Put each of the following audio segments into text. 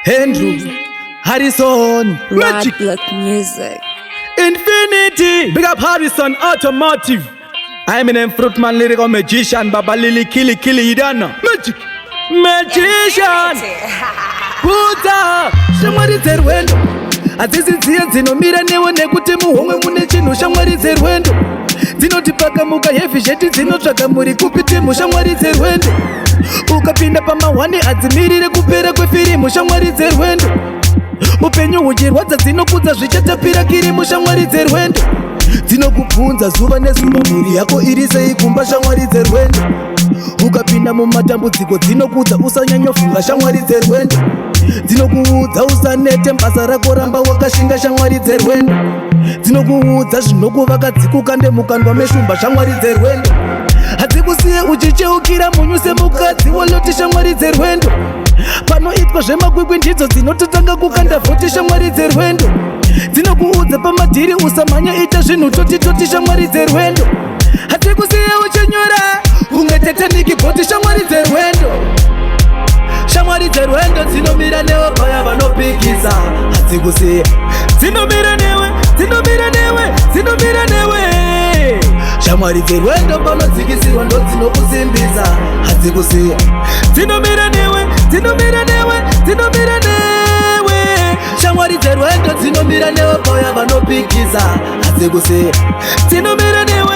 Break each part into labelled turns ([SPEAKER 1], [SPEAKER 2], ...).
[SPEAKER 1] Andrew, Harrison, Magic,
[SPEAKER 2] Black music.
[SPEAKER 1] Infinity, big up Harrison, Automotive. I'm an Fruitman, lyrical magician, Baba Lily, Killy, Idana, Magic, magician. Puta, somebody said when atisiziya dzinomira newe nekuti muhomwe mune chinhu shamwari dzerwendo dzinotipaka muka hefisheti dzinotsvaga muri kupitimu shamwari dzerwendo ukapinda pamahwani hadzimirire kupera kwefirimu shamwari dzerwendo upenyu huchirwadza dzinokudza zvichatapira kirimu shamwari dzerwendo dzinokubvunza zuva nezuva mhuri yako iri sei kumba shamwari dzerwendo ukapinda mumatambudziko dzinokudza usanyanyofunga shamwari dzerwendo dzinokuudza usanete basa rako ramba wakashinga shamwari dzerwendo dzinokuudza zvinokuvaka dzikukande mukandwa meshumba shamwari dzerwendo hadzikusiye uchicheukira munyu semukadzi woloti shamwari dzerwendo panoitwa zvemakwikwi ndidzo dzinototanga kukanda vhoti shamwari dzerwendo dzinokuudza pamadhiri usamhanya ita zvinhu toti shamwari dzerwendo hadzikusiye uchinyura ungeteteniki bhoti shamwari dzerwendo shamwari dzerwendo dzinomira newe paya vanopikisa hadzikusiye dzinomira newe shamwari dzerwendo panodzikisirwa ndo dzinokusimbisa hadzikusiye dzinomira newe shamwari dzerwendo dzinomira newe paya vanopikisa hadzikusiye dzinomira newe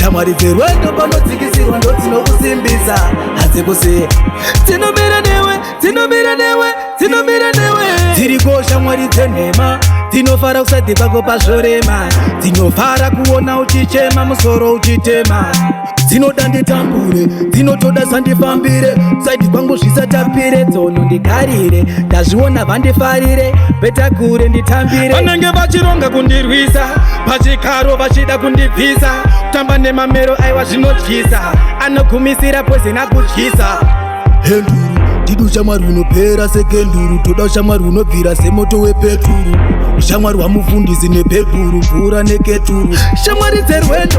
[SPEAKER 1] shamwari dzerwendo panodzikisirwa ndo dzinokusimbisa hadzikusiye dzinomira newe dziriko shamwari dzenhema dzinofara kusati pako pazvorema dzinofara kuona uchichema musoro uchitema dzinoda nditambure dzinotoda sandifambire saidi kwangu zvisatapire tsono ndigarire ndazviona vandifarire betakure nditambire vanenge vachironga kundirwisa pachikaro vachida kundibvisa kutamba nemamero aiwa zvinodyisa anogumisira pozi nakudyisa henduru ndidu shamwari unopera sekenduru toda shamwari unobvira semoto wepeturu shamwari hwamufundisi nepepuru mvura neketuru shamwari dzerwendo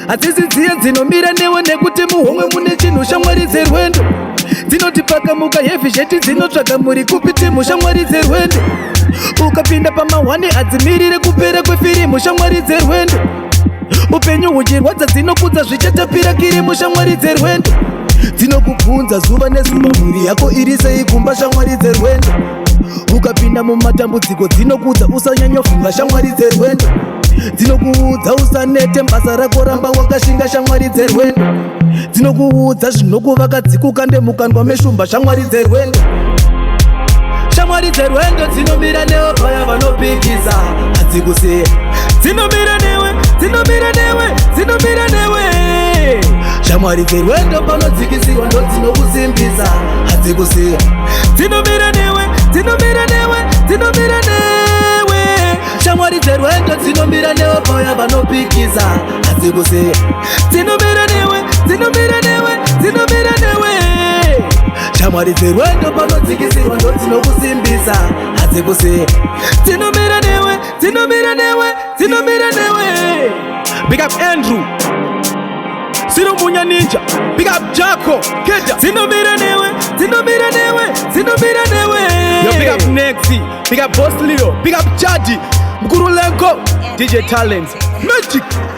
[SPEAKER 1] hadzisidziye dzinomira newe nekuti muhomwe mune chinhu shamwari dzerwendo dzinotipaka muka hefisheti dzinotsvaga muri kupitimu shamwari dzerwendo ukapinda pamahwani hadzimirire kupera kwefirimu shamwari dzerwendo upenyu huchirwadza dzinokudza zvichatapira kirimu shamwari dzerwendo dzinokubvunza zuva nezuva mhuri yako iri sei kumba shamwari dzerwendo ukapinda mumatambudziko dzinokudza usanyanyofunga shamwari dzerwendo dzinokuudza usanete basa rako ramba wakashinga shamwari dzerwendo dzinokuudza zvinokuvaka dzikukande mukandwa meshumba shamwari dzerwendo shamwari dzerwendo dzinomira newe paya vanopikisa hadzikusiye dzinomira newe shamwari dzerwendo panodzikisirwa ndo dzinokusimbisa hadzikusiye dzinomira newe shamwari dzerwendo dzinomira newe paya vanopikisa hadzikusiye dzinomira newe shamwari dzerwendo panodzikisirwa ndo dzinokusimbisa hadzikusiye dzinomira newe big up Andrew Sirumunya Ninja, big up Jacko, Keta, dzinomira newe yo big up Nexi, big up Boss Leo, big up Chadi, Mkuru Lenko, DJ Talent, Magic.